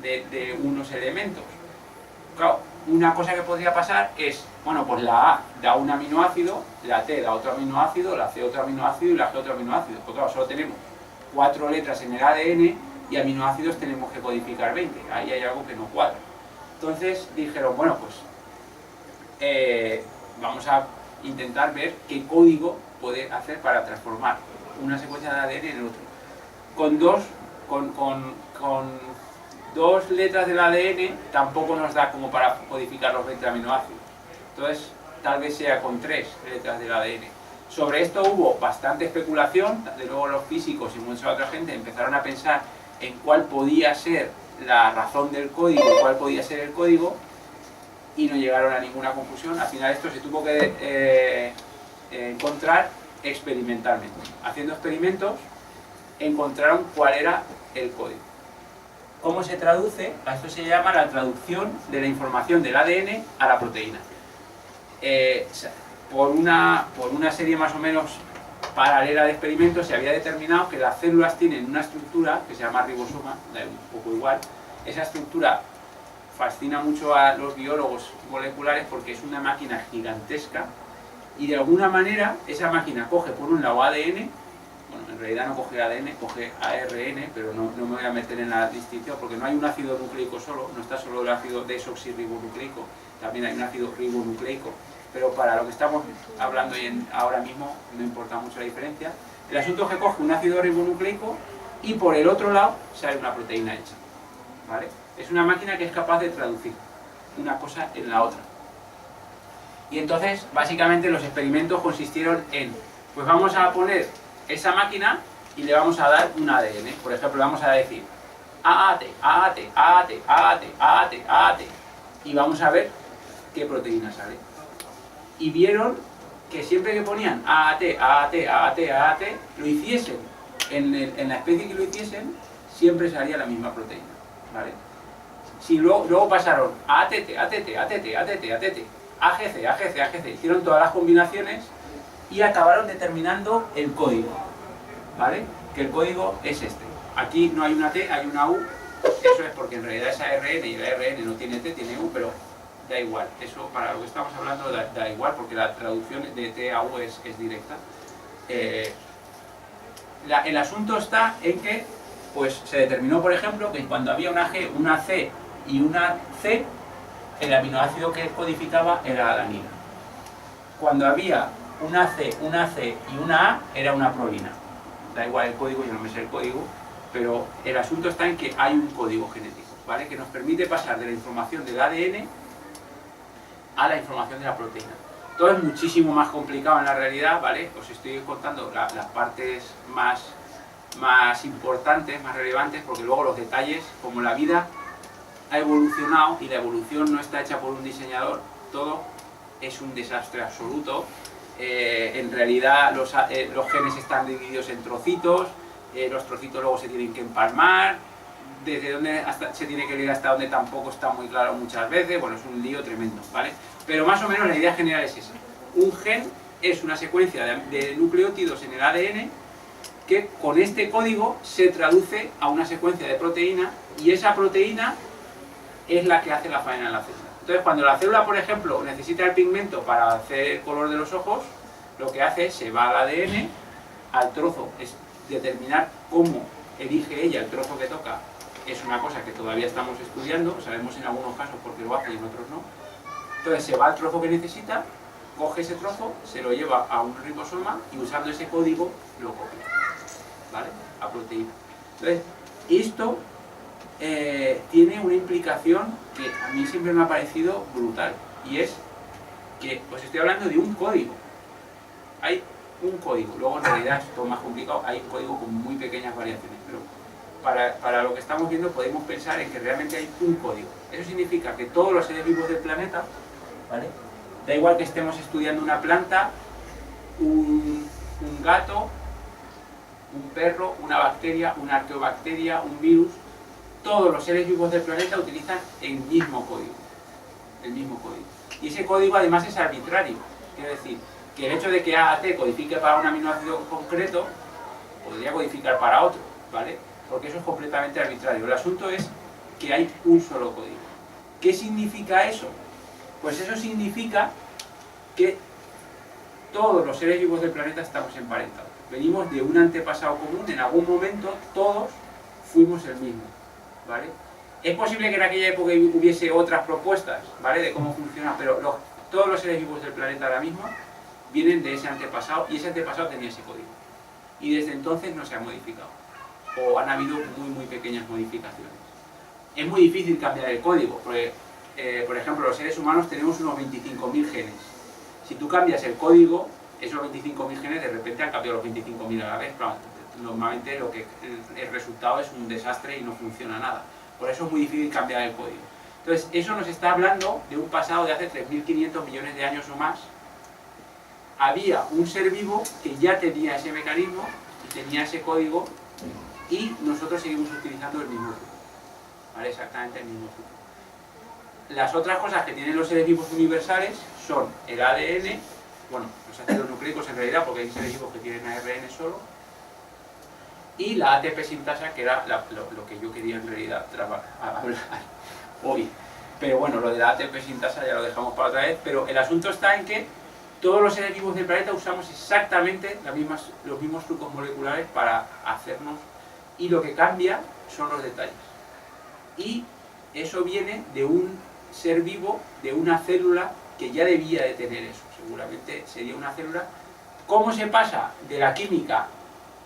de unos elementos. Claro, una cosa que podría pasar es, bueno, pues la A da un aminoácido, la T da otro aminoácido, la C otro aminoácido y la G otro aminoácido. Pues claro, solo tenemos 4 letras en el ADN y aminoácidos tenemos que codificar 20. Ahí hay algo que no cuadra. Entonces dijeron, bueno, pues vamos a intentar ver qué código puede hacer para transformar una secuencia de ADN en el otro. Con dos letras del ADN tampoco nos da como para codificar los 20 aminoácidos. Entonces, tal vez sea con 3 letras del ADN. Sobre esto hubo bastante especulación, de luego los físicos y mucha otra gente empezaron a pensar en cuál podía ser la razón del código, cuál podía ser el código, y no llegaron a ninguna conclusión. Al final esto se tuvo que encontrar experimentalmente. Haciendo experimentos encontraron cuál era el código. ¿Cómo se traduce? A esto se llama la traducción de la información del ADN a la proteína. Por una serie más o menos paralela de experimentos se había determinado que las células tienen una estructura que se llama ribosoma, da un poco igual. Esa estructura fascina mucho a los biólogos moleculares porque es una máquina gigantesca y de alguna manera esa máquina coge por un lado ADN, bueno, en realidad no coge ADN, coge ARN, pero no me voy a meter en la distinción porque no hay un ácido nucleico solo, no está solo el ácido desoxirribonucleico, también hay un ácido ribonucleico, pero para lo que estamos hablando ahora mismo no importa mucho la diferencia. El asunto es que coge un ácido ribonucleico y por el otro lado sale una proteína hecha, ¿vale? Es una máquina que es capaz de traducir una cosa en la otra. Y entonces, básicamente, los experimentos consistieron en, pues vamos a poner esa máquina y le vamos a dar un ADN. Por ejemplo, vamos a decir AAT, AAT, AAT, AAT, AAT, AAT. Y vamos a ver qué proteína sale. Y vieron que siempre que ponían AAT, AAT, AAT, AAT, lo hiciesen en la especie que lo hiciesen, siempre salía la misma proteína, ¿vale? Si luego pasaron a ATT, ATT, ATT, ATT, ATT, AGC, AGC, AGC, hicieron todas las combinaciones y acabaron determinando el código, ¿vale? Que el código es este. Aquí no hay una T, hay una U, eso es porque en realidad es ARN y el ARN no tiene T, tiene U, pero da igual, eso para lo que estamos hablando da igual porque la traducción de T a U es directa. El asunto está en que pues, se determinó, por ejemplo, que cuando había una G, una C y una C, el aminoácido que codificaba era alanina. Cuando había una C y una A, era una prolina. Da igual el código, yo no me sé el código, pero el asunto está en que hay un código genético, ¿vale? Que nos permite pasar de la información del ADN a la información de la proteína. Todo es muchísimo más complicado en la realidad, ¿vale? Os estoy contando las partes más importantes, más relevantes, porque luego los detalles, como la vida ha evolucionado y la evolución no está hecha por un diseñador, todo es un desastre absoluto. En realidad los genes están divididos en trocitos, los trocitos luego se tienen que empalmar, desde donde se tiene que leer hasta donde tampoco está muy claro muchas veces, bueno, es un lío tremendo, ¿vale? Pero más o menos la idea general es esa. Un gen es una secuencia de nucleótidos en el ADN que con este código se traduce a una secuencia de proteína y esa proteína es la que hace la faena en la célula. Entonces, cuando la célula, por ejemplo, necesita el pigmento para hacer el color de los ojos, lo que hace es se va al ADN, al trozo, es determinar cómo elige ella el trozo que toca. Es una cosa que todavía estamos estudiando, sabemos en algunos casos por qué lo hace y en otros no. Entonces se va al trozo que necesita, coge ese trozo, se lo lleva a un ribosoma y usando ese código lo copia, ¿vale? A proteína. Entonces, esto tiene una implicación que a mí siempre me ha parecido brutal y es que os estoy hablando de un código. Hay un código, luego en realidad es todo más complicado, hay un código con muy pequeñas variaciones, pero para lo que estamos viendo podemos pensar en que realmente hay un código. Eso significa que todos los seres vivos del planeta, ¿vale? Da igual que estemos estudiando una planta, un gato, un perro, una bacteria, una arqueobacteria, un virus, todos los seres vivos del planeta utilizan el mismo código. El mismo código. Y ese código además es arbitrario. Quiero decir, que el hecho de que AAT codifique para un aminoácido concreto, podría codificar para otro, ¿vale? Porque eso es completamente arbitrario. El asunto es que hay un solo código. ¿Qué significa eso? Pues eso significa que todos los seres vivos del planeta estamos emparentados. Venimos de un antepasado común, en algún momento todos fuimos el mismo, ¿vale? Es posible que en aquella época hubiese otras propuestas, ¿vale?, de cómo funciona, pero todos los seres vivos del planeta ahora mismo vienen de ese antepasado, y ese antepasado tenía ese código. Y desde entonces no se ha modificado, o han habido muy pequeñas modificaciones. Es muy difícil cambiar el código, porque, por ejemplo, los seres humanos tenemos unos 25.000 genes. Si tú cambias el código, esos 25.000 genes de repente han cambiado los 25.000 a la vez. Claro, normalmente el resultado es un desastre y no funciona nada. Por eso es muy difícil cambiar el código. Entonces, eso nos está hablando de un pasado de hace 3.500 millones de años o más. Había un ser vivo que ya tenía ese mecanismo y tenía ese código, y nosotros seguimos utilizando el mismo truco, ¿vale? Exactamente el mismo truco. Las otras cosas que tienen los seres vivos universales son el ADN, bueno, los ácidos nucleicos en realidad, porque hay seres vivos que tienen ARN solo, y la ATP sintasa, que era lo que yo quería en realidad hablar hoy. Pero bueno, lo de la ATP sintasa ya lo dejamos para otra vez, pero el asunto está en que todos los seres vivos del planeta usamos exactamente los mismos trucos moleculares para hacernos, y lo que cambia son los detalles. Y eso viene de un ser vivo, de una célula que ya debía de tener eso, seguramente sería una célula. ¿Cómo se pasa de la química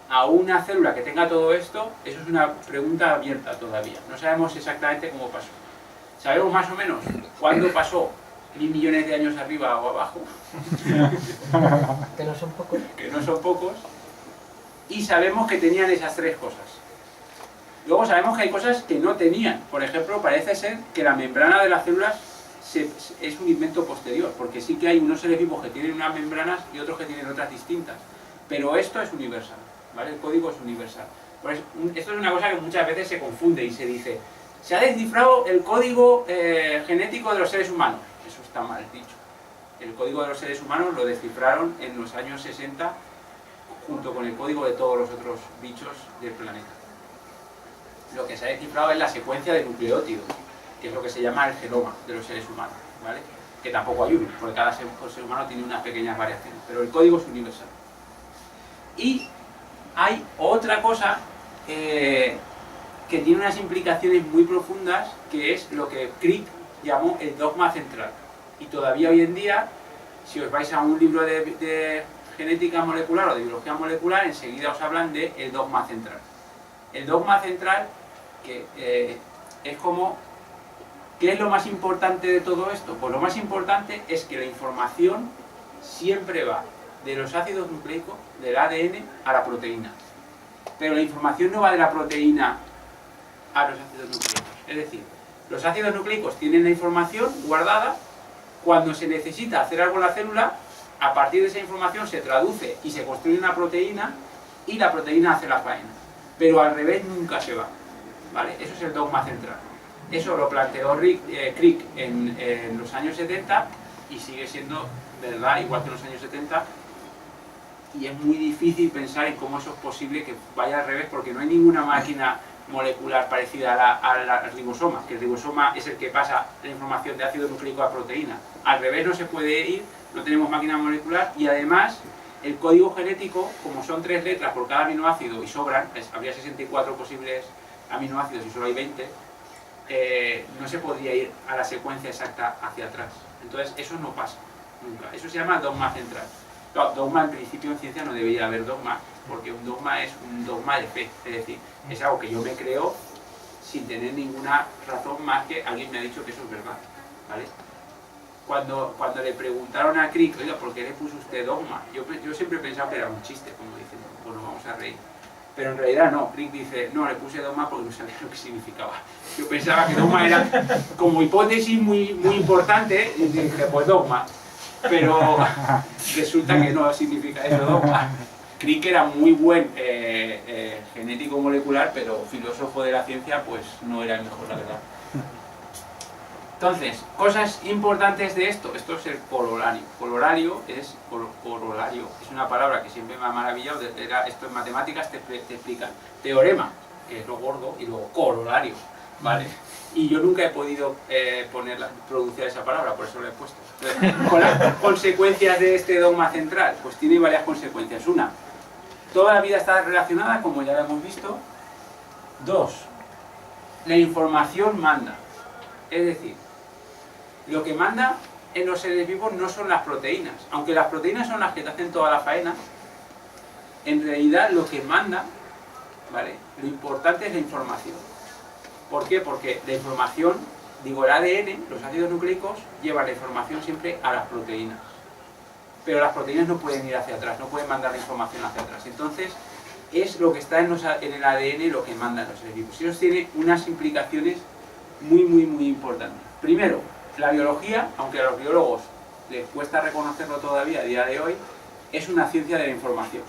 a una célula que tenga todo esto? Eso es una pregunta abierta todavía, no sabemos exactamente cómo pasó. Sabemos más o menos cuándo pasó, 1.000 millones de años arriba o abajo, que no son pocos, y sabemos que tenían esas tres cosas. Luego sabemos que hay cosas que no tenían. Por ejemplo, parece ser que la membrana de las células es un invento posterior, porque sí que hay unos seres vivos que tienen unas membranas y otros que tienen otras distintas, pero esto es universal, ¿vale? El código es universal. Pues esto es una cosa que muchas veces se confunde y se dice: se ha descifrado el código genético de los seres humanos. Eso está mal dicho. El código de los seres humanos lo descifraron en los años 60 junto con el código de todos los otros bichos del planeta. Lo que se ha descifrado es la secuencia de nucleótidos, que es lo que se llama el genoma de los seres humanos, ¿vale? Que tampoco hay uno, porque cada ser humano tiene unas pequeñas variaciones, pero el código es universal. Y hay otra cosa que tiene unas implicaciones muy profundas, que es lo que Crick llamó el dogma central. Y todavía hoy en día, si os vais a un libro de genética molecular o de biología molecular, enseguida os hablan del dogma central. El dogma central, que es como, ¿qué es lo más importante de todo esto? Pues lo más importante es que la información siempre va de los ácidos nucleicos, del ADN, a la proteína. Pero la información no va de la proteína a los ácidos nucleicos. Es decir, los ácidos nucleicos tienen la información guardada. Cuando se necesita hacer algo en la célula, a partir de esa información se traduce y se construye una proteína, y la proteína hace la faena. Pero al revés nunca se va, ¿vale? Eso es el dogma central. Eso lo planteó Crick en los años 70 y sigue siendo verdad igual que en los años 70. Y es muy difícil pensar en cómo eso es posible que vaya al revés, porque no hay ninguna máquina molecular parecida al ribosoma, que el ribosoma es el que pasa la información de ácido nucleico a proteína. Al revés no se puede ir, no tenemos máquina molecular, y además el código genético, como son 3 letras por cada aminoácido y sobran, habría 64 posibles aminoácidos y solo hay 20, no se podría ir a la secuencia exacta hacia atrás. Entonces eso no pasa nunca. Eso se llama dogma central. No, dogma en principio en ciencia no debería haber dogma, porque un dogma es un dogma de fe, es decir, es algo que yo me creo sin tener ninguna razón más que alguien me ha dicho que eso es verdad, ¿vale? Cuando le preguntaron a Crick, oiga, ¿por qué le puso usted dogma? Yo siempre he pensado que era un chiste, como dicen, pues nos vamos a reír. Pero en realidad no, Crick dice, no, le puse dogma porque no sabía lo que significaba. Yo pensaba que dogma era como hipótesis muy importante, y dije, pues dogma. Pero resulta que no significa eso, dogma. Crick era muy buen genético molecular, pero filósofo de la ciencia, pues no era el mejor, la verdad. Entonces, cosas importantes de esto es el corolario. Corolario es una palabra que siempre me ha maravillado. Esto en matemáticas te explican teorema, que es lo gordo, y luego corolario, ¿vale? Y yo nunca he podido producir esa palabra, por eso lo he puesto. Entonces, con las consecuencias de este dogma central, pues tiene varias consecuencias. Una, toda la vida está relacionada, como ya lo hemos visto. Dos, la información manda. Es decir, lo que manda en los seres vivos no son las proteínas. Aunque las proteínas son las que te hacen toda la faena, en realidad lo que manda, ¿vale? Lo importante es la información. ¿Por qué? Porque la información, digo, el ADN, los ácidos nucleicos, llevan la información siempre a las proteínas. Pero las proteínas no pueden ir hacia atrás, no pueden mandar la información hacia atrás. Entonces, es lo que está en el ADN lo que manda en los seres vivos. Y eso tiene unas implicaciones muy importantes. Primero, la biología, aunque a los biólogos les cuesta reconocerlo todavía a día de hoy, es una ciencia de la información.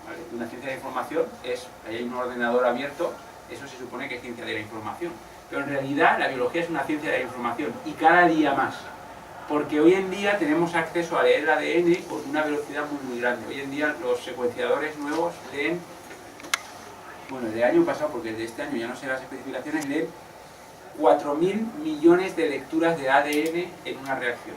¿Vale? Una ciencia de la información es, hay un ordenador abierto, eso se supone que es ciencia de la información. Pero en realidad la biología es una ciencia de la información y cada día más. Porque hoy en día tenemos acceso a leer el ADN con una velocidad muy grande. Hoy en día los secuenciadores nuevos leen, bueno, el del año pasado, porque el de este año ya no sé las especificaciones, leen 4.000 millones de lecturas de ADN en una reacción.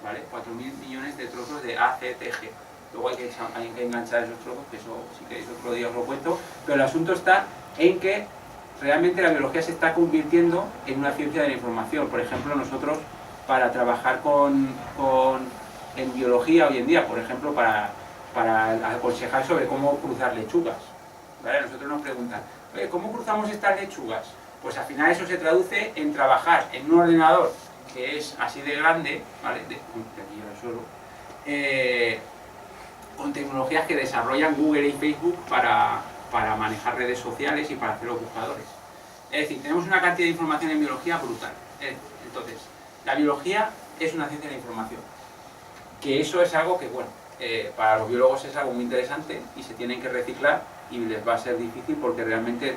¿Vale? 4.000 millones de trozos de ACTG. Luego hay que enganchar esos trozos, que eso si queréis otro día os lo cuento. Pero el asunto está en que realmente la biología se está convirtiendo en una ciencia de la información. Por ejemplo, nosotros para trabajar en biología hoy en día, por ejemplo, para aconsejar sobre cómo cruzar lechugas. ¿Vale? Nosotros nos preguntan, oye, ¿cómo cruzamos estas lechugas? Pues al final eso se traduce en trabajar en un ordenador que es así de grande, ¿vale? Con tecnologías que desarrollan Google y Facebook para manejar redes sociales y para hacer los buscadores. Es decir, tenemos una cantidad de información en biología brutal. Entonces, la biología es una ciencia de la información. Que eso es algo que, bueno, para los biólogos es algo muy interesante y se tienen que reciclar y les va a ser difícil porque realmente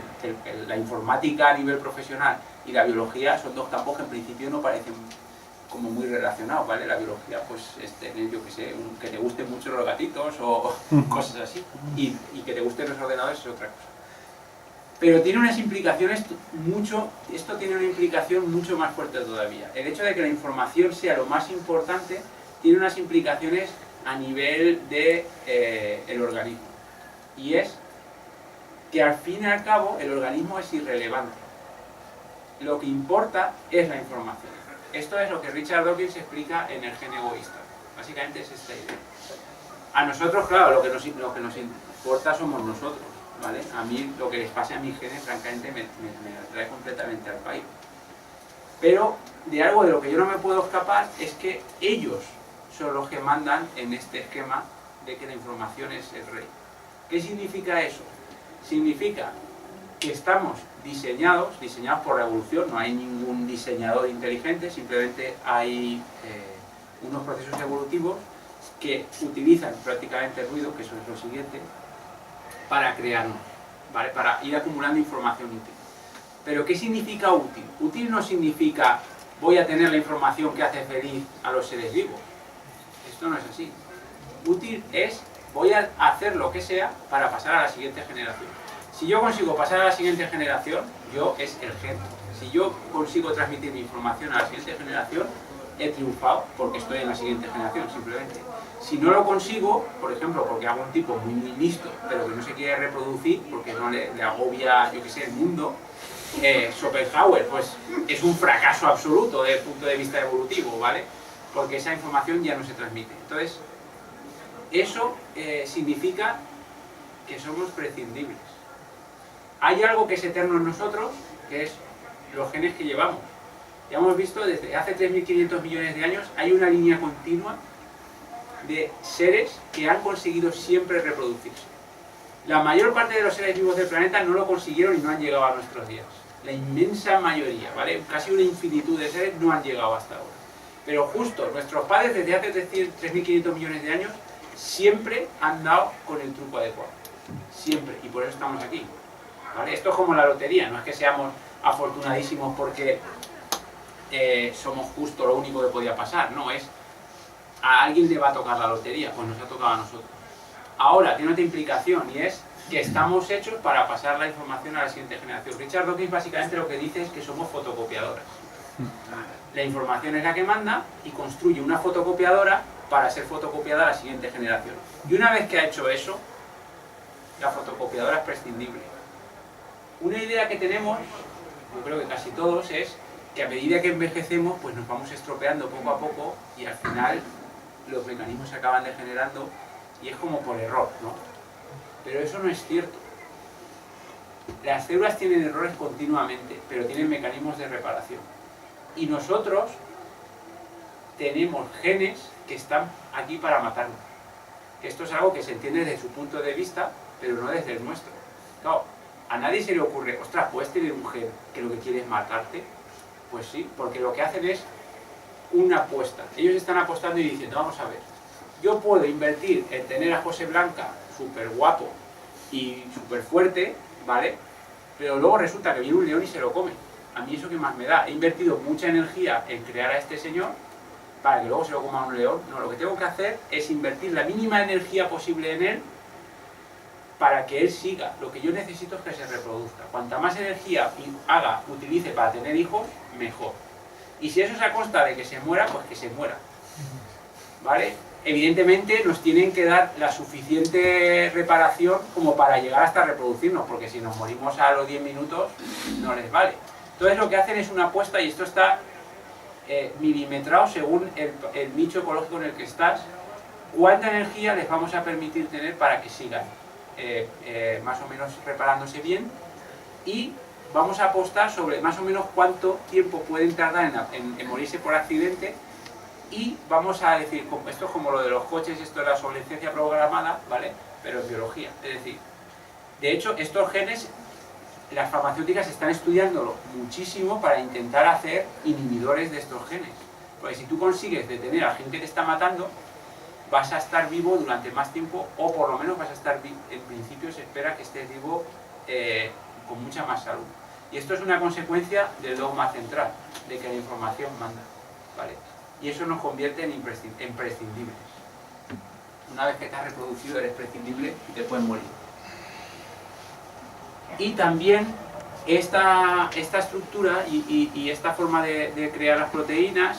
la informática a nivel profesional y la biología son dos campos que en principio no parecen como muy relacionados, ¿vale? La biología pues es tener, yo que sé, que te gusten mucho los gatitos o cosas así y que te gusten los ordenadores es otra cosa. Pero tiene unas implicaciones esto tiene una implicación mucho más fuerte todavía. El hecho de que la información sea lo más importante tiene unas implicaciones a nivel de el organismo. Y es que al fin y al cabo el organismo es irrelevante. Lo que importa es la información. Esto es lo que Richard Dawkins explica en El gen egoísta. Básicamente es esta idea. A nosotros, claro, lo que nos importa somos nosotros, ¿vale? A mí lo que les pase a mis genes, francamente, me atrae completamente al país. Pero de algo de lo que yo no me puedo escapar es que ellos son los que mandan en este esquema de que la información es el rey. ¿Qué significa eso? Significa que estamos diseñados por la evolución, no hay ningún diseñador inteligente, simplemente hay unos procesos evolutivos que utilizan prácticamente el ruido, que eso es lo siguiente, para crearnos, ¿vale? Para ir acumulando información útil. Pero ¿qué significa útil? Útil no significa voy a tener la información que hace feliz a los seres vivos. Esto no es así. Útil es voy a hacer lo que sea para pasar a la siguiente generación. Si yo consigo pasar a la siguiente generación, yo es el gen. Si yo consigo transmitir mi información a la siguiente generación, he triunfado porque estoy en la siguiente generación, simplemente. Si no lo consigo, por ejemplo, porque hago un tipo muy listo, pero que no se quiere reproducir, porque no le agobia, yo que sé, el mundo, Schopenhauer, pues es un fracaso absoluto desde el punto de vista evolutivo, ¿vale? Porque esa información ya no se transmite. Entonces, eso significa que somos prescindibles. Hay algo que es eterno en nosotros, que es los genes que llevamos. Ya hemos visto, desde hace 3.500 millones de años, hay una línea continua de seres que han conseguido siempre reproducirse. La mayor parte de los seres vivos del planeta no lo consiguieron y no han llegado a nuestros días. La inmensa mayoría, ¿vale? Casi una infinitud de seres no han llegado hasta ahora. Pero justo nuestros padres, desde hace 3.500 millones de años, siempre han dado con el truco adecuado. Siempre. Y por eso estamos aquí. ¿Vale? Esto es como la lotería, no es que seamos afortunadísimos porque somos justo lo único que podía pasar, no, es a alguien le va a tocar la lotería, pues nos ha tocado a nosotros. Ahora, tiene otra implicación y es que estamos hechos para pasar la información a la siguiente generación. Richard Dawkins básicamente lo que dice es que somos fotocopiadoras. La información es la que manda y construye una fotocopiadora para ser fotocopiada a la siguiente generación. Y una vez que ha hecho eso, la fotocopiadora es prescindible. Una idea que tenemos, yo creo que casi todos, es que a medida que envejecemos, pues nos vamos estropeando poco a poco y al final los mecanismos se acaban degenerando y es como por error, ¿no? Pero eso no es cierto. Las células tienen errores continuamente, pero tienen mecanismos de reparación. Y nosotros tenemos genes que están aquí para matarnos. Esto es algo que se entiende desde su punto de vista, pero no desde el nuestro. Claro, a nadie se le ocurre, ostras, ¿puedes tener un gen que lo que quiere es matarte? Pues sí, porque lo que hacen es una apuesta. Ellos están apostando y diciendo, vamos a ver, yo puedo invertir en tener a José Blanca súper guapo y súper fuerte, ¿vale? Pero luego resulta que viene un león y se lo come. A mí eso que más me da. He invertido mucha energía en crear a este señor para que luego se lo coma un león. No, lo que tengo que hacer es invertir la mínima energía posible en él para que él siga. Lo que yo necesito es que se reproduzca. Cuanta más energía utilice para tener hijos, mejor. Y si eso es a costa de que se muera, pues que se muera. ¿Vale? Evidentemente nos tienen que dar la suficiente reparación como para llegar hasta reproducirnos, porque si nos morimos a los 10 minutos no les vale. Entonces lo que hacen es una apuesta, y esto está milimetrado según el nicho ecológico en el que estás, cuánta energía les vamos a permitir tener para que sigan más o menos reparándose bien, y vamos a apostar sobre más o menos cuánto tiempo pueden tardar en morirse por accidente. Y vamos a decir, esto es como lo de los coches, esto es la obsolescencia programada, ¿vale? Pero en biología. Es decir, de hecho, estos genes, las farmacéuticas están estudiándolo muchísimo para intentar hacer inhibidores de estos genes. Porque si tú consigues detener al gen que te está matando, vas a estar vivo durante más tiempo, o por lo menos vas a estar vivo. En principio se espera que estés vivo con mucha más salud. Y esto es una consecuencia del dogma central, de que la información manda, ¿vale? Y eso nos convierte en prescindibles. Una vez que te has reproducido eres prescindible y te puedes morir. Y también esta estructura y esta forma de crear las proteínas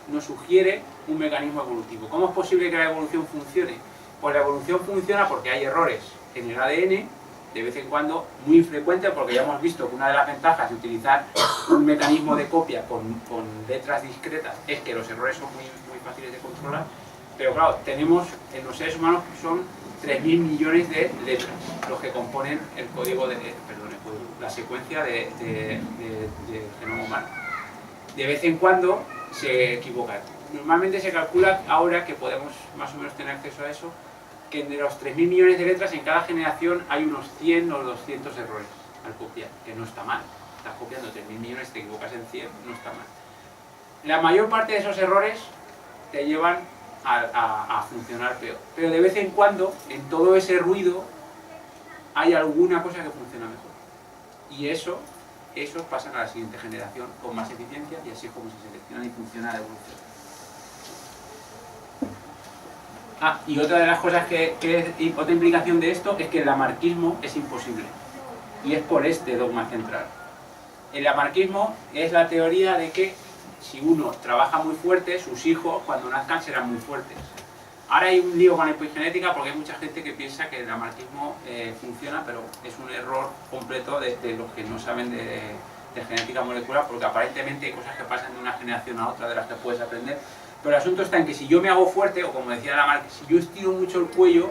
nos sugiere un mecanismo evolutivo. ¿Cómo es posible que la evolución funcione? Pues la evolución funciona porque hay errores en el ADN, de vez en cuando, muy infrecuente, porque ya hemos visto que una de las ventajas de utilizar un mecanismo de copia con letras discretas es que los errores son muy fáciles de controlar. Pero claro, tenemos, en los seres humanos son 3.000 millones de letras los que componen el código la secuencia del genoma humano. De vez en cuando se equivocan. Normalmente se calcula ahora que podemos más o menos tener acceso a eso, que de los 3.000 millones de letras en cada generación hay unos 100 o 200 errores al copiar, que no está mal. Estás copiando 3.000 millones, te equivocas en 100, no está mal. La mayor parte de esos errores te llevan a funcionar peor. Pero de vez en cuando, en todo ese ruido, hay alguna cosa que funciona mejor. Y esos pasan a la siguiente generación con más eficiencia, y así es como se selecciona y funciona la evolución. Y otra de las cosas otra implicación de esto es que el lamarckismo es imposible. Y es por este dogma central. El lamarckismo es la teoría de que si uno trabaja muy fuerte, sus hijos cuando nazcan serán muy fuertes. Ahora hay un lío con la epigenética porque hay mucha gente que piensa que el lamarckismo funciona, pero es un error completo de los que no saben de genética molecular, porque aparentemente hay cosas que pasan de una generación a otra de las que puedes aprender. Pero el asunto está en que si yo me hago fuerte, o como decía Lamarck, si yo estiro mucho el cuello,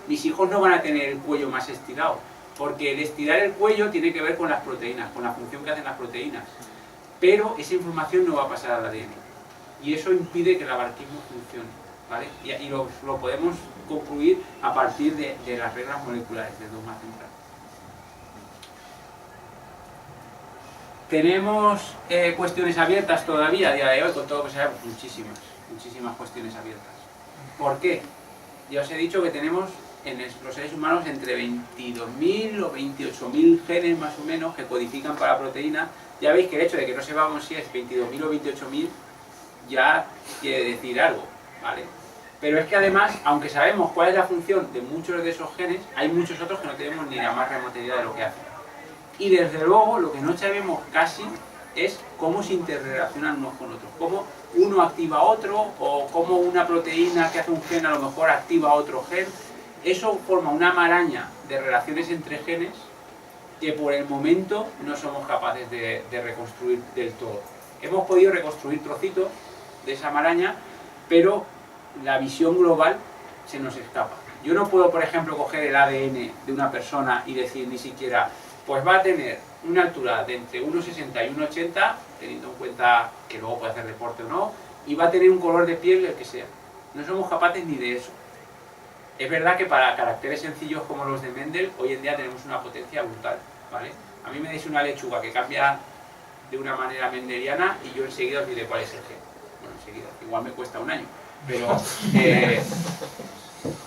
mis hijos no van a tener el cuello más estirado, porque el estirar el cuello tiene que ver con las proteínas, con la función que hacen las proteínas. Pero esa información no va a pasar al ADN. Y eso impide que el lamarckismo funcione, ¿vale? Y lo podemos concluir a partir de las reglas moleculares del dogma central. Tenemos cuestiones abiertas todavía a día de hoy, con todo lo que sabemos, muchísimas cuestiones abiertas. ¿Por qué? Ya os he dicho que tenemos en los seres humanos entre 22.000 o 28.000 genes más o menos que codifican para proteínas. Ya veis que el hecho de que no sepamos si es 22.000 o 28.000 ya quiere decir algo, ¿vale? Pero es que además, aunque sabemos cuál es la función de muchos de esos genes, hay muchos otros que no tenemos ni la más remota idea de lo que hacen. Y desde luego, lo que no sabemos casi es cómo se interrelacionan unos con otros, cómo uno activa a otro, o cómo una proteína que hace un gen a lo mejor activa a otro gen. Eso forma una maraña de relaciones entre genes que por el momento no somos capaces de reconstruir del todo. Hemos podido reconstruir trocitos de esa maraña, pero la visión global se nos escapa. Yo no puedo, por ejemplo, coger el ADN de una persona y decir ni siquiera, pues va a tener una altura de entre 1,60 y 1,80, teniendo en cuenta que luego puede hacer deporte o no, y va a tener un color de piel el que sea. No somos capaces ni de eso. Es verdad que para caracteres sencillos como los de Mendel, hoy en día tenemos una potencia brutal, ¿vale? A mí me deis una lechuga que cambia de una manera mendeliana y yo enseguida os diré cuál es el gen. Bueno, enseguida, igual me cuesta un año, pero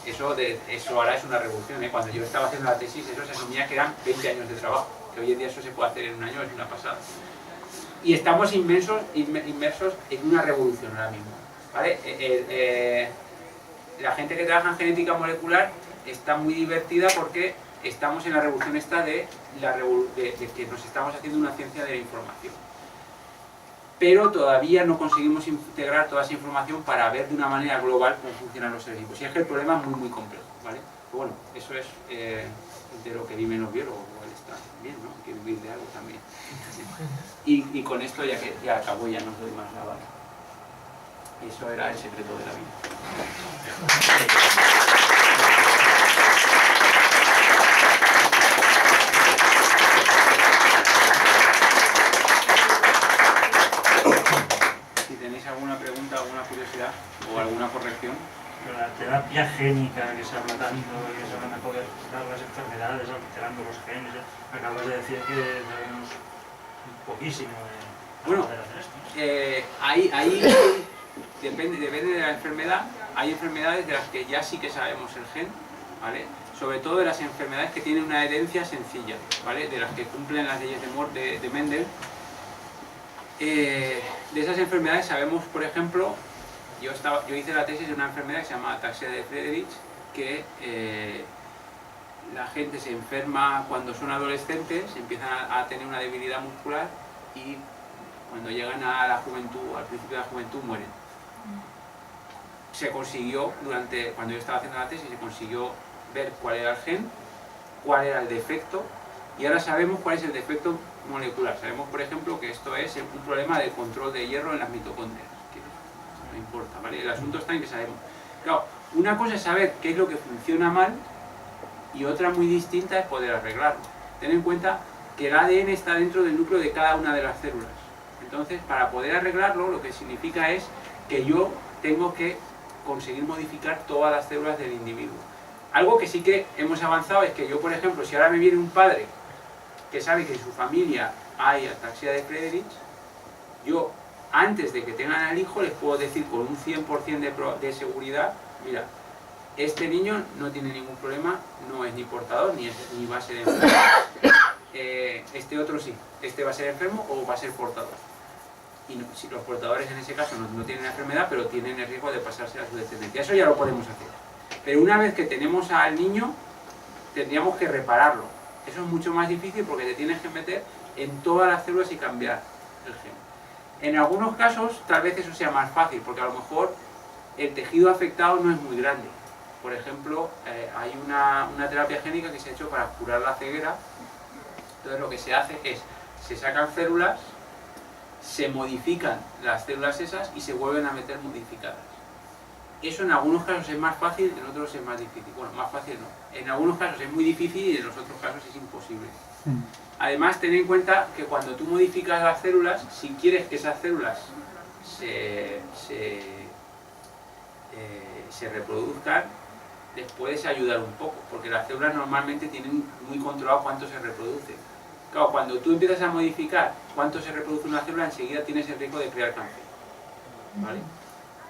eso ahora es una revolución, ¿eh? Cuando yo estaba haciendo la tesis, eso se asumía que eran 20 años de trabajo, que hoy en día eso se puede hacer en un año, es una pasada. Y estamos inmersos en una revolución ahora mismo, ¿vale? La gente que trabaja en genética molecular está muy divertida porque estamos en la revolución esta de que nos estamos haciendo una ciencia de la información. Pero todavía no conseguimos integrar toda esa información para ver de una manera global cómo funcionan los seres vivos. Y es que el problema es muy, muy complejo, ¿vale? Pero bueno, eso es de lo que viven los biólogos, igual está bien, ¿no? Hay que vivir de algo también. Y con esto ya acabó, ya no os doy más la bala. Eso era el secreto de la vida. Si tenéis alguna pregunta, alguna curiosidad o alguna corrección. La terapia génica que se habla tanto, que se van a poder dar las enfermedades alterando los genes, acabas de decir que sabemos poquísimo de poder hacer esto. Ahí depende de la enfermedad. Hay enfermedades de las que ya sí que sabemos el gen, ¿vale? Sobre todo de las enfermedades que tienen una herencia sencilla, ¿vale? De las que cumplen las leyes de Mendel. De esas enfermedades sabemos, por ejemplo, yo hice la tesis de una enfermedad que se llama ataxia de Friedreich, que la gente se enferma cuando son adolescentes, empiezan a tener una debilidad muscular y cuando llegan a la juventud, al principio de la juventud, mueren. Se consiguió, cuando yo estaba haciendo la tesis, se consiguió ver cuál era el gen, cuál era el defecto, y ahora sabemos cuál es el defecto molecular. Sabemos, por ejemplo, que esto es un problema de control de hierro en las mitocondrias. No importa, ¿vale? El asunto está en que sabemos. Claro, una cosa es saber qué es lo que funciona mal y otra muy distinta es poder arreglarlo. Ten en cuenta que el ADN está dentro del núcleo de cada una de las células. Entonces, para poder arreglarlo, lo que significa es que yo tengo que conseguir modificar todas las células del individuo. Algo que sí que hemos avanzado es que yo, por ejemplo, si ahora me viene un padre que sabe que en su familia hay ataxia de Friedreich, yo, antes de que tengan al hijo, les puedo decir con un 100% de seguridad, mira, este niño no tiene ningún problema, no es ni portador ni va a ser enfermo. Este otro sí, este va a ser enfermo o va a ser portador. Y no, si los portadores en ese caso no tienen la enfermedad, pero tienen el riesgo de pasarse a su descendencia. Eso ya lo podemos hacer. Pero una vez que tenemos al niño, tendríamos que repararlo. Eso es mucho más difícil porque te tienes que meter en todas las células y cambiar el gen. En algunos casos, tal vez eso sea más fácil, porque a lo mejor el tejido afectado no es muy grande. Por ejemplo, hay una terapia génica que se ha hecho para curar la ceguera. Entonces lo que se hace es, se sacan células, se modifican las células esas y se vuelven a meter modificadas. Eso en algunos casos es más fácil, en otros es más difícil. Bueno, más fácil no. En algunos casos es muy difícil y en los otros casos es imposible. Además, ten en cuenta que cuando tú modificas las células, si quieres que esas células se reproduzcan, les puedes ayudar un poco, porque las células normalmente tienen muy controlado cuánto se reproduce. Claro, cuando tú empiezas a modificar cuánto se reproduce una célula, enseguida tienes el riesgo de crear cáncer, ¿vale?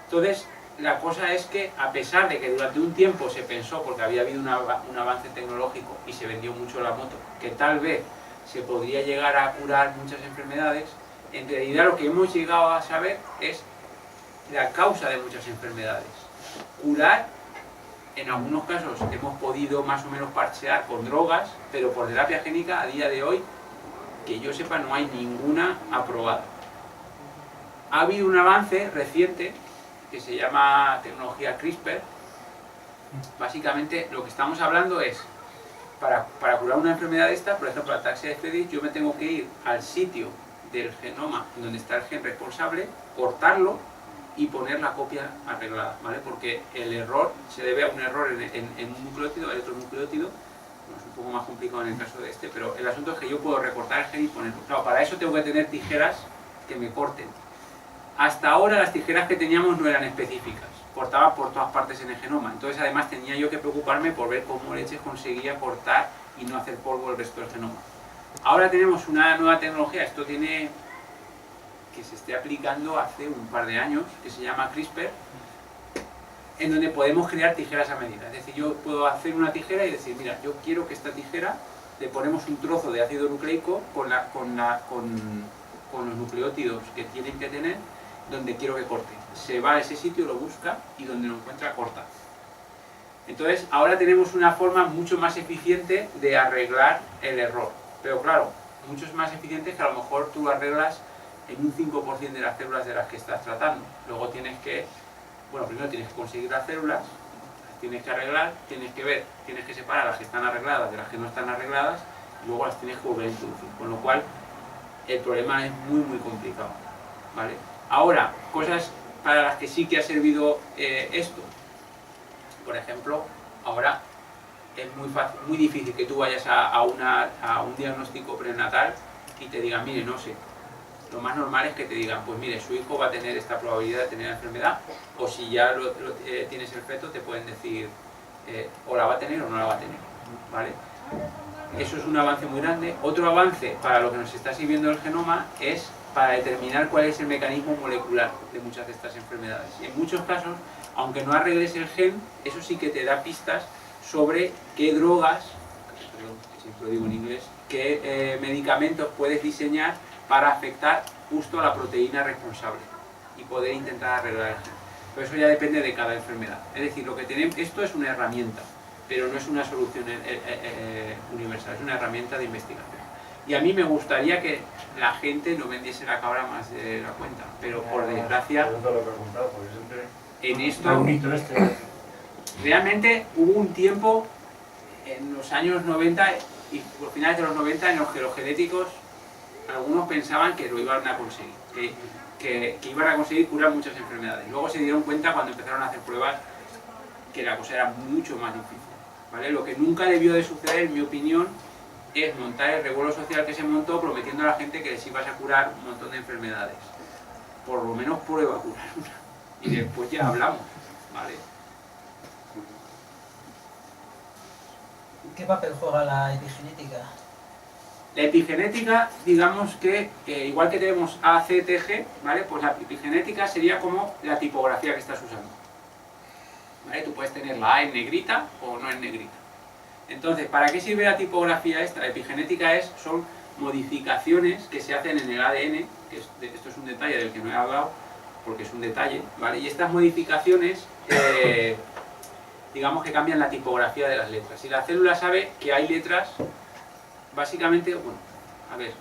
Entonces, la cosa es que, a pesar de que durante un tiempo se pensó, porque había habido un avance tecnológico y se vendió mucho la moto, que tal vez se podría llegar a curar muchas enfermedades, en realidad lo que hemos llegado a saber es la causa de muchas enfermedades. curar, en algunos casos hemos podido más o menos parchear con drogas, pero por terapia génica a día de hoy, que yo sepa, no hay ninguna aprobada. Ha habido un avance reciente que se llama tecnología CRISPR. Básicamente lo que estamos hablando es, para curar una enfermedad de esta, por ejemplo la ataxia de Friedreich, yo me tengo que ir al sitio del genoma donde está el gen responsable, cortarlo y poner la copia arreglada, ¿vale? Porque el error se debe a un error en un nucleótido, el otro nucleótido. Es un poco más complicado en el caso de este, pero el asunto es que yo puedo recortar el gen y ponerlo. Claro, para eso tengo que tener tijeras que me corten. Hasta ahora las tijeras que teníamos no eran específicas, cortaban por todas partes en el genoma. Entonces además tenía yo que preocuparme por ver cómo leches conseguía cortar y no hacer polvo el resto del genoma. Ahora tenemos una nueva tecnología, esto tiene que se esté aplicando hace un par de años, que se llama CRISPR, en donde podemos crear tijeras a medida. Es decir, yo puedo hacer una tijera y decir, mira, yo quiero que esta tijera le ponemos un trozo de ácido nucleico con los nucleótidos que tienen que tener, donde quiero que corte. Se va a ese sitio, lo busca y donde lo encuentra, corta. Entonces, ahora tenemos una forma mucho más eficiente de arreglar el error. Pero claro, mucho más eficiente que a lo mejor tú lo arreglas en un 5% de las células de las que estás tratando. Luego tienes que, bueno, primero tienes que conseguir las células, las tienes que arreglar, tienes que ver, tienes que separar las que están arregladas de las que no están arregladas, y luego las tienes que volver a introducir. Con lo cual, el problema es muy complicado, ¿vale? Ahora, cosas para las que sí que ha servido esto. Por ejemplo, ahora es muy difícil que tú vayas a un diagnóstico prenatal y te digan, mire, no sé. Lo más normal es que te digan, pues mire, su hijo va a tener esta probabilidad de tener la enfermedad, o si ya tienes el feto, te pueden decir, o la va a tener o no la va a tener, ¿vale? Eso es un avance muy grande. Otro avance para lo que nos está sirviendo el genoma es para determinar cuál es el mecanismo molecular de muchas de estas enfermedades. Y en muchos casos, aunque no arregles el gen, eso sí que te da pistas sobre qué drogas, perdón, siempre lo digo en inglés, qué medicamentos puedes diseñar para afectar justo a la proteína responsable y poder intentar arreglar el gen. Pero eso ya depende de cada enfermedad. Es decir, lo que tenemos, esto es una herramienta, pero no es una solución universal, es una herramienta de investigación. Y a mí me gustaría que la gente no vendiese la cabra más de la cuenta, pero por desgracia, en esto, realmente hubo un tiempo en los años 90 y los finales de los 90 en los que los genéticos, algunos pensaban que lo iban a conseguir, que iban a conseguir curar muchas enfermedades. Luego se dieron cuenta cuando empezaron a hacer pruebas que la cosa era mucho más difícil, ¿vale? Lo que nunca debió de suceder, en mi opinión, es montar el revuelo social que se montó prometiendo a la gente que les ibas a curar un montón de enfermedades. Por lo menos prueba a curar una. Y después ya hablamos, ¿vale? ¿Qué papel juega la epigenética? La epigenética, digamos que, igual que tenemos A, C, T, G, ¿vale? Pues la epigenética sería como la tipografía que estás usando, ¿vale? Tú puedes tener la A en negrita o no en negrita. Entonces, ¿para qué sirve la tipografía esta? La epigenética son modificaciones que se hacen en el ADN, que esto es un detalle del que no he hablado, porque es un detalle, ¿vale? Y estas modificaciones, digamos que cambian la tipografía de las letras. Si la célula sabe que hay letras, básicamente, bueno, a ver,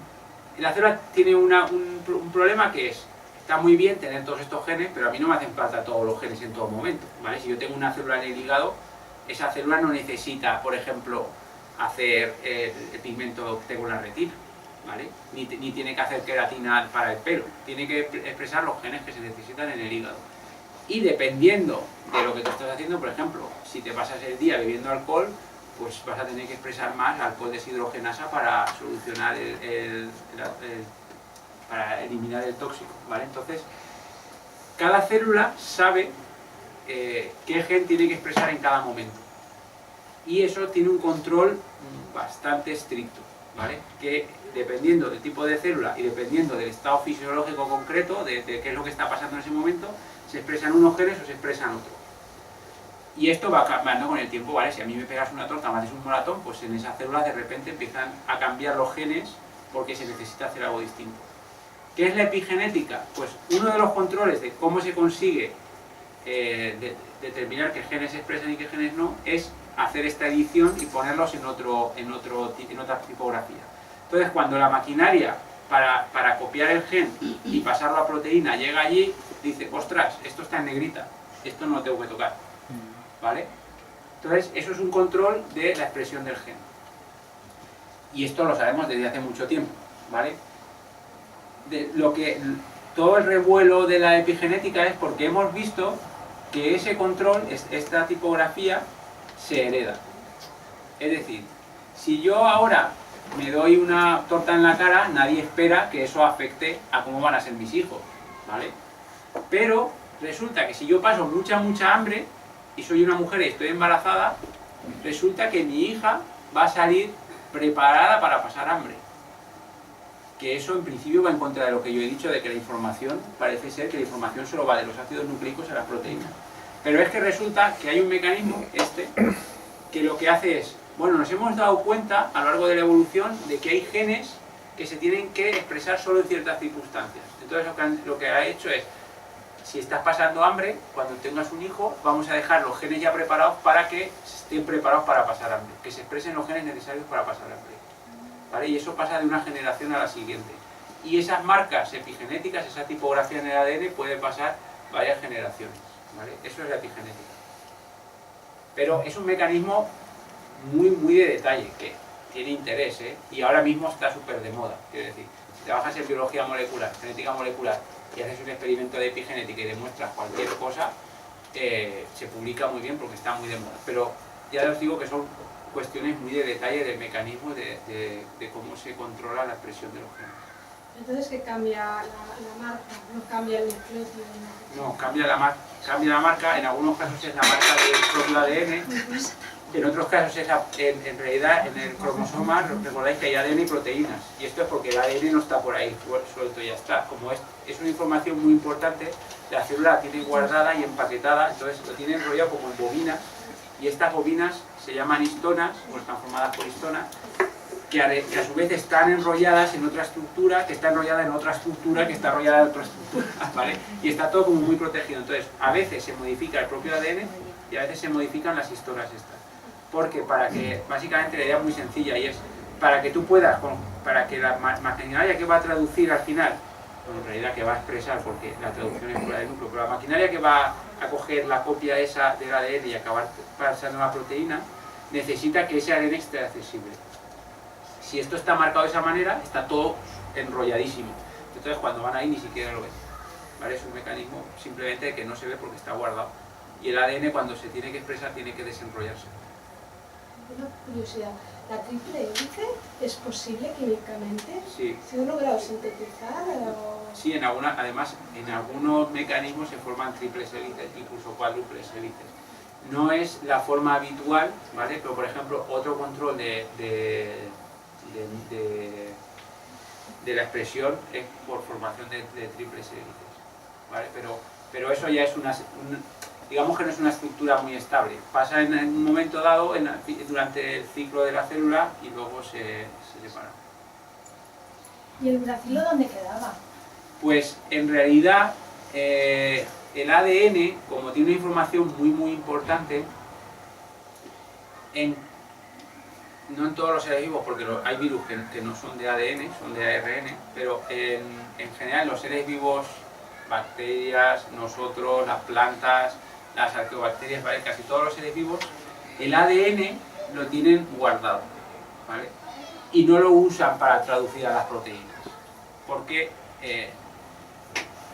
la célula tiene un problema que es, está muy bien tener todos estos genes, pero a mí no me hacen falta todos los genes en todo momento, ¿vale? Si yo tengo una célula en el hígado, esa célula no necesita, por ejemplo, hacer el pigmento que tengo en la retina, ¿vale? Ni tiene que hacer queratina para el pelo, tiene que expresar los genes que se necesitan en el hígado. Y dependiendo de lo que tú estás haciendo, por ejemplo, si te pasas el día bebiendo alcohol, pues vas a tener que expresar más alcohol deshidrogenasa para solucionar para eliminar el tóxico, ¿vale? Entonces, cada célula sabe qué gen tiene que expresar en cada momento. Y eso tiene un control bastante estricto, ¿vale? Que dependiendo del tipo de célula y dependiendo del estado fisiológico concreto, de qué es lo que está pasando en ese momento, se expresan unos genes o se expresan otros. Y esto va cambiando con el tiempo, ¿vale? Si a mí me pegas una torta, me haces un moratón, pues en esas células de repente empiezan a cambiar los genes porque se necesita hacer algo distinto. ¿Qué es la epigenética? Pues uno de los controles de cómo se consigue determinar qué genes se expresan y qué genes no, es hacer esta edición y ponerlos en otra tipografía. Entonces, cuando la maquinaria para copiar el gen y pasarlo a proteína llega allí, dice, ostras, esto está en negrita, esto no lo tengo que tocar, ¿vale? Entonces, eso es un control de la expresión del gen. Y esto lo sabemos desde hace mucho tiempo, ¿vale? Todo el revuelo de la epigenética es porque hemos visto que ese control, esta tipografía, se hereda. Es decir, si yo ahora me doy una torta en la cara, nadie espera que eso afecte a cómo van a ser mis hijos, ¿vale? Pero resulta que si yo paso mucha hambre y soy una mujer y estoy embarazada, resulta que mi hija va a salir preparada para pasar hambre. Que eso en principio va en contra de lo que yo he dicho, de que la información, parece ser que la información solo va de los ácidos nucleicos a las proteínas. Pero es que resulta que hay un mecanismo, que lo que hace es, bueno, nos hemos dado cuenta a lo largo de la evolución de que hay genes que se tienen que expresar solo en ciertas circunstancias. Entonces lo que ha hecho es, si estás pasando hambre, cuando tengas un hijo, vamos a dejar los genes ya preparados para que estén preparados para pasar hambre, que se expresen los genes necesarios para pasar hambre. ¿Vale? Y eso pasa de una generación a la siguiente. Y esas marcas epigenéticas, esa tipografía en el ADN puede pasar varias generaciones. ¿Vale? Eso es la epigenética. Pero es un mecanismo muy de detalle, que tiene interés, ¿eh? Y ahora mismo está súper de moda. Quiero decir, si trabajas en biología molecular, genética molecular, y haces un experimento de epigenética y demuestras cualquier cosa, se publica muy bien porque está muy de moda. Pero ya os digo que son cuestiones muy de detalle del mecanismo de cómo se controla la expresión de los genes. Entonces, ¿qué cambia la marca? ¿No cambia el nucleótido? No, cambia la marca, en algunos casos es la marca del propio ADN, en otros casos es en realidad en el cromosoma, recordáis que hay ADN y proteínas, y esto es porque el ADN no está por ahí suelto y ya está. Como es una información muy importante, la célula la tiene guardada y empaquetada, entonces lo tiene enrollado como en bobinas, y estas bobinas se llaman histonas, o están formadas por histonas, que a su vez están enrolladas en otra estructura, que está enrollada en otra estructura, que está enrollada en otra estructura, ¿vale? Y está todo como muy protegido. Entonces, a veces se modifica el propio ADN y a veces se modifican las histonas estas. Porque básicamente la idea es muy sencilla y es, para que tú puedas, para que la maquinaria que va a traducir al final, bueno, en realidad que va a expresar, porque la traducción es fuera del núcleo, pero la maquinaria que va a coger la copia esa del ADN y acabar pasando a la proteína, necesita que ese ADN esté accesible. Si esto está marcado de esa manera, está todo enrolladísimo. Entonces cuando van ahí ni siquiera lo ven. ¿Vale? Es un mecanismo simplemente que no se ve porque está guardado. Y el ADN cuando se tiene que expresar tiene que desenrollarse. Una curiosidad, ¿la triple hélice es posible químicamente? Sí. ¿Se ha logrado sintetizar? Sí, además en algunos mecanismos se forman triples hélices, incluso cuádruples hélices. No es la forma habitual, ¿vale? Pero por ejemplo, otro control de la expresión es por formación de triples hélices, ¿vale? Pero eso ya es digamos que no es una estructura muy estable. Pasa en un momento dado durante el ciclo de la célula y luego se separa. ¿Y el uracilo dónde quedaba? Pues en realidad el ADN, como tiene una información muy importante, no en todos los seres vivos, porque hay virus que no son de ADN, son de ARN, pero en general los seres vivos, bacterias, nosotros, las plantas, las arqueobacterias, ¿vale? Casi todos los seres vivos, el ADN lo tienen guardado, ¿vale? Y no lo usan para traducir a las proteínas, porque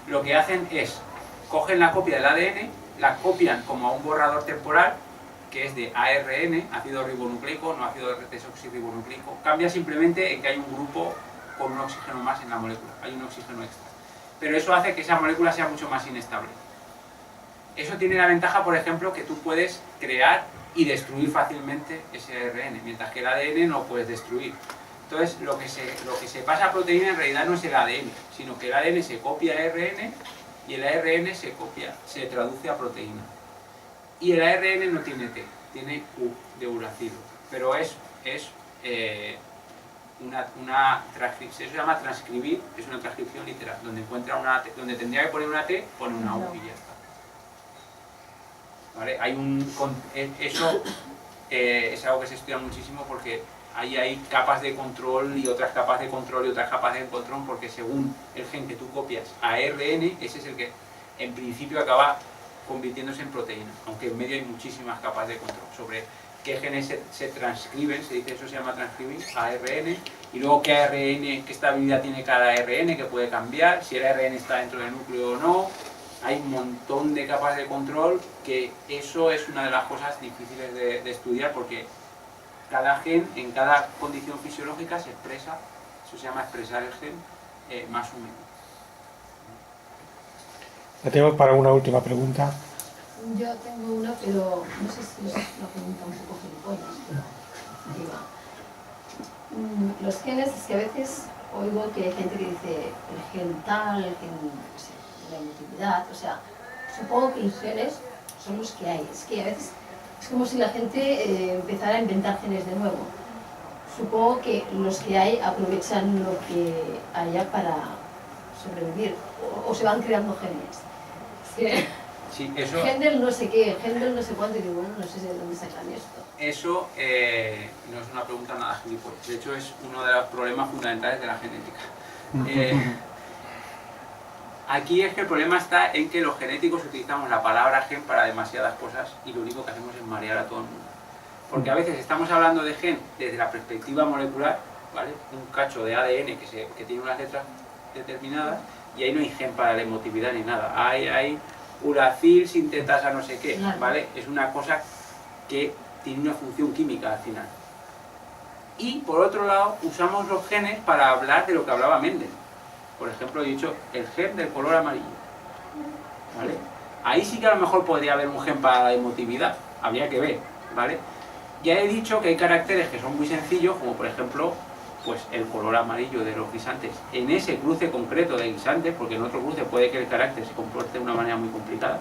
lo que hacen es, cogen la copia del ADN, la copian como a un borrador temporal, que es de ARN, ácido ribonucleico, no ácido desoxirribonucleico. Cambia simplemente en que hay un grupo con un oxígeno más en la molécula, hay un oxígeno extra. Pero eso hace que esa molécula sea mucho más inestable. Eso tiene la ventaja, por ejemplo, que tú puedes crear y destruir fácilmente ese ARN, mientras que el ADN no puedes destruir. Entonces, lo que se pasa a proteína en realidad no es el ADN, sino que el ADN se copia a ARN y el ARN se traduce a proteína. Y el ARN no tiene T, tiene U de uracilo, pero es una transcripción, eso se llama transcribir, es una transcripción literal, donde encuentra donde tendría que poner una T, pone una U y ya está. ¿vale? Eso es algo que se estudia muchísimo porque ahí hay capas de control y otras capas de control y otras capas de control, porque según el gen que tú copias a ARN, ese es el que en principio acaba convirtiéndose en proteína, aunque en medio hay muchísimas capas de control sobre qué genes se transcriben, se dice, eso se llama transcribir, a ARN, y luego qué ARN, qué estabilidad tiene cada ARN, que puede cambiar, si el ARN está dentro del núcleo o no. Hay un montón de capas de control, que eso es una de las cosas difíciles de estudiar, porque cada gen, en cada condición fisiológica se expresa, eso se llama expresar el gen, más o menos. La tengo para una última pregunta. Yo tengo una, pero no sé si es una pregunta un poco gilipollas, pero ahí va. Los genes, es que a veces oigo que hay gente que dice el gen tal, el gen, no sé, la emotividad, o sea, supongo que los genes son los que hay. Es que a veces es como si la gente empezara a inventar genes de nuevo. Supongo que los que hay aprovechan lo que haya para sobrevivir, o se van creando genes. Es que Sí, eso, Gendel no sé qué, Gendel no sé cuánto, y digo, bueno, no sé de dónde sacan esto. eso no es una pregunta nada gilipollas, de hecho es uno de los problemas fundamentales de la genética. Aquí es que el problema está en que los genéticos utilizamos la palabra gen para demasiadas cosas y lo único que hacemos es marear a todo el mundo. Porque a veces estamos hablando de gen desde la perspectiva molecular, ¿vale? Un cacho de ADN que tiene unas letras determinadas, y ahí no hay gen para la emotividad ni nada. Hay uracil sintetasa no sé qué, ¿vale? Es una cosa que tiene una función química al final. Y por otro lado, usamos los genes para hablar de lo que hablaba Mendel. Por ejemplo, he dicho el gen del color amarillo, ¿vale? Ahí sí que a lo mejor podría haber un gen para la emotividad, habría que ver, ¿vale? Ya he dicho que hay caracteres que son muy sencillos, como por ejemplo, pues el color amarillo de los guisantes. En ese cruce concreto de guisantes, porque en otro cruce puede que el carácter se comporte de una manera muy complicada,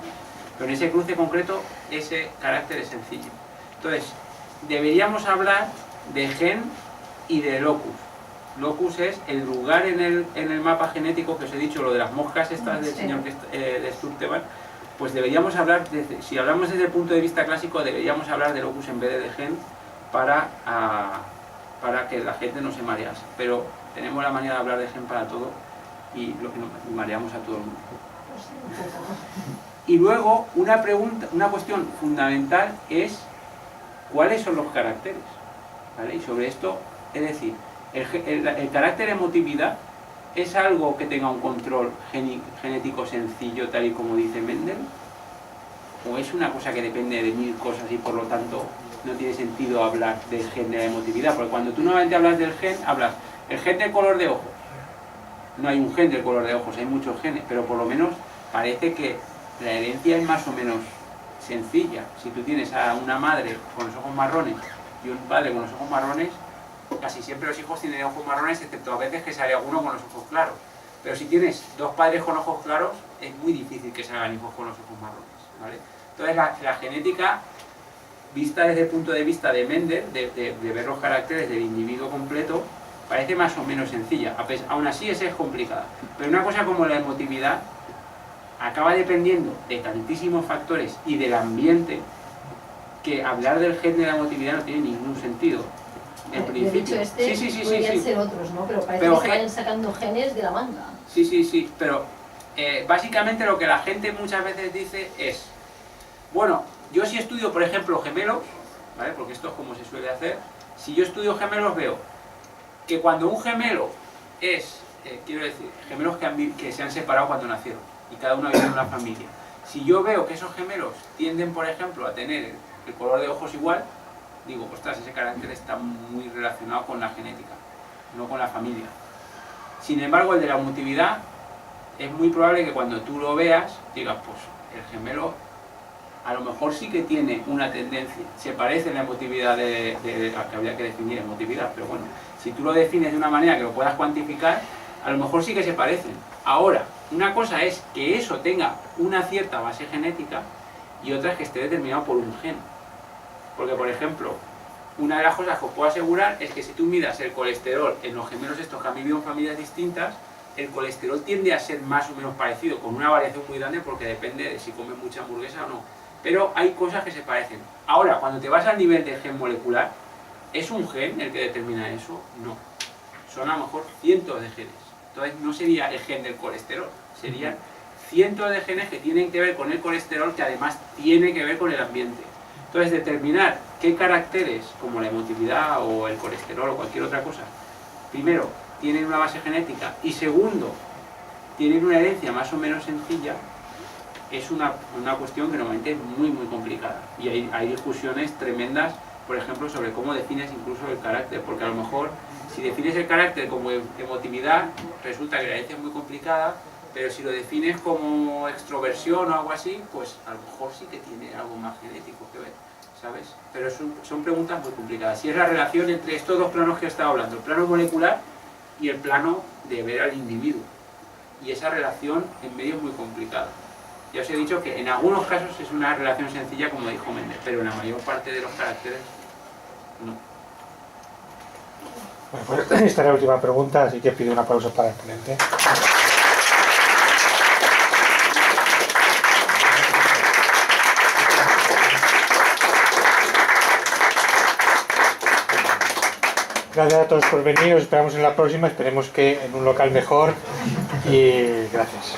pero en ese cruce concreto, ese carácter es sencillo. Entonces, deberíamos hablar de gen y de locus. Locus es el lugar en el mapa genético que os he dicho, lo de las moscas estas del señor de Sturtevant, pues deberíamos hablar, si hablamos desde el punto de vista clásico, deberíamos hablar de locus en vez de gen para que la gente no se marease. Pero tenemos la manera de hablar de gen para todo y lo que nos mareamos a todo el mundo. Y luego, una cuestión fundamental es cuáles son los caracteres, ¿vale? Y sobre esto, es decir, el carácter emotividad es algo que tenga un control genético sencillo, tal y como dice Mendel, o es una cosa que depende de mil cosas y por lo tanto no tiene sentido hablar del gen de la emotividad, porque cuando tú nuevamente hablas del gen, hablas el gen del color de ojos. No hay un gen del color de ojos, hay muchos genes, pero por lo menos parece que la herencia es más o menos sencilla. Si tú tienes a una madre con los ojos marrones y un padre con los ojos marrones, casi siempre los hijos tienen ojos marrones, excepto a veces que sale alguno con los ojos claros. Pero si tienes dos padres con ojos claros, es muy difícil que salgan hijos con los ojos marrones, ¿vale? Entonces la genética, vista desde el punto de vista de Mendel, de ver los caracteres del individuo completo, parece más o menos sencilla. Aún así es complicada. Pero una cosa como la emotividad acaba dependiendo de tantísimos factores y del ambiente, que hablar del gen de la emotividad no tiene ningún sentido. En principio. Podrían ser otros, ¿no? Pero parece que se vayan sacando genes de la manga. Sí, pero básicamente lo que la gente muchas veces dice es, bueno, yo si estudio, por ejemplo, gemelos, ¿vale? Porque esto es como se suele hacer, si yo estudio gemelos veo que cuando un gemelo es, quiero decir, gemelos que se han separado cuando nacieron y cada uno vive en una familia, si yo veo que esos gemelos tienden, por ejemplo, a tener el color de ojos igual, digo, ostras, ese carácter está muy relacionado con la genética, no con la familia. Sin embargo, el de la emotividad, es muy probable que cuando tú lo veas, digas, pues el gemelo a lo mejor sí que tiene una tendencia, se parece en la emotividad que habría que definir emotividad, pero bueno, si tú lo defines de una manera que lo puedas cuantificar, a lo mejor sí que se parecen. Ahora, una cosa es que eso tenga una cierta base genética y otra es que esté determinado por un gen. Porque, por ejemplo, una de las cosas que os puedo asegurar es que si tú miras el colesterol en los gemelos estos que han vivido en familias distintas, el colesterol tiende a ser más o menos parecido, con una variación muy grande porque depende de si comen mucha hamburguesa o no. pero hay cosas que se parecen. Ahora, cuando te vas al nivel de gen molecular, ¿es un gen el que determina eso? No. Son a lo mejor cientos de genes. Entonces no sería el gen del colesterol, serían cientos de genes que tienen que ver con el colesterol, que además tiene que ver con el ambiente. Entonces determinar qué caracteres, como la emotividad o el colesterol o cualquier otra cosa, primero, tienen una base genética y segundo, tienen una herencia más o menos sencilla, es una cuestión que normalmente es muy complicada. Y hay discusiones tremendas, por ejemplo, sobre cómo defines incluso el carácter, porque a lo mejor si defines el carácter como emotividad, resulta que la herencia es muy complicada, pero si lo defines como extroversión o algo así, pues a lo mejor sí que tiene algo más genético que ver, ¿sabes? Pero son preguntas muy complicadas. Y es la relación entre estos dos planos que he estado hablando, el plano molecular y el plano de ver al individuo. Y esa relación en medio es muy complicada. Ya os he dicho que en algunos casos es una relación sencilla, como dijo Méndez, pero en la mayor parte de los caracteres no. Bueno, pues esta es la última pregunta, así que pido un aplauso para el ponente. Gracias a todos por venir, os esperamos en la próxima, esperemos que en un local mejor y gracias.